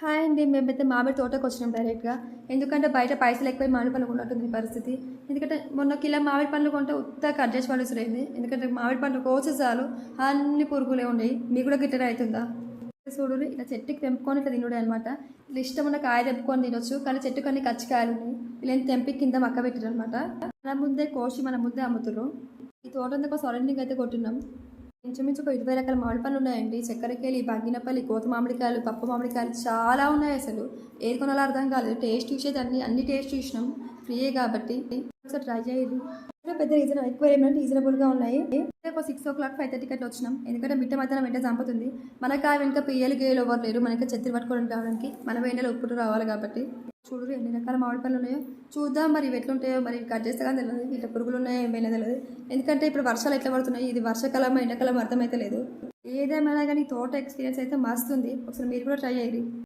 Hi అండి. మేమైతే మామిడి తోటకొచ్చినాం డైరెక్ట్‌గా. ఎందుకంటే బయట పైసలు ఎక్కువై మామిడి పండ్లు కొన్నట్టుంది ఈ పరిస్థితి. ఎందుకంటే మొన్న కిలో మామిడి పండ్లు కొంటే ఉత్తగా కట్ చేసి పడేసుడయింది. ఎందుకంటే మామిడి పండ్లు కోస్తే చాలు అన్ని పురుగులే ఉండయి. మీకు కూడా గిట్టనే అయితుందా? చూడుర్రి ఇట్లా చెట్టుకి తెంపుకొని ఇట్లా తినుడే అనమాట. ఇట్లా ఇష్టం ఉన్న కాయ తెంపుకొని తినొచ్చు. కానీ చెట్టుకి అన్ని కచ్చికాయలు ఉన్నాయి. వీళ్ళని తెంపి కింద మక్క పెట్టారనమాట. మన ముందే కోసి మన ముందే అమ్ముతుర్రు. ఈ తోటంతా సొరండింగ్ అయితే కొట్టినాం. ఇంచుమించు ఒక 20 రకాల మామిడి పండ్లు ఉన్నాయండి. చక్కెరకేళి, బంగినపల్లి, కోత మామిడికాయలు, పప్పు మామిడికాయలు చాలా ఉన్నాయి అసలు. ఏది కొనాలో అర్థం కాలేదు. టేస్ట్ చూసేది అన్ని టేస్ట్ చూసినాం. ఫ్రీయే కాబట్టి ఒకసారి ట్రై చేయండి. పెద్ద ఎక్కువ ఏమంటే రీజనబుల్గా ఉన్నాయి. ఒక 6 o'clock 5:30 అట్లా వచ్చినాం. ఎందుకంటే మిట్ట మధ్యాహ్నం వెంట చంపుతుంది. మనకు వెనుక పియ్యలు గేలు ఎవరు లేరు. మనకి చెత్తి పట్టుకొని రావడానికి మన వేణలు ఉప్పుటు రావాలి కాబట్టి. చూడు ఎన్ని రకాల మామిడి పళ్ళు ఉన్నాయో. చూద్దాం మరి ఇవి ఎట్లుంటాయో. మరి కట్ చేస్తే కానీ తెలియదు. ఇట్లా పురుగులు ఉన్నాయో ఏమైనా తెలియదు. ఎందుకంటే ఇప్పుడు వర్షాలు ఎట్లా పడుతున్నాయి, ఇది వర్షాకాలం ఎండాకాలం అర్థమైతే లేదు. ఏదేమైనా కానీ తోట ఎక్స్పీరియన్స్ అయితే మస్తుంది. ఒకసారి మీరు కూడా ట్రై చేయండి.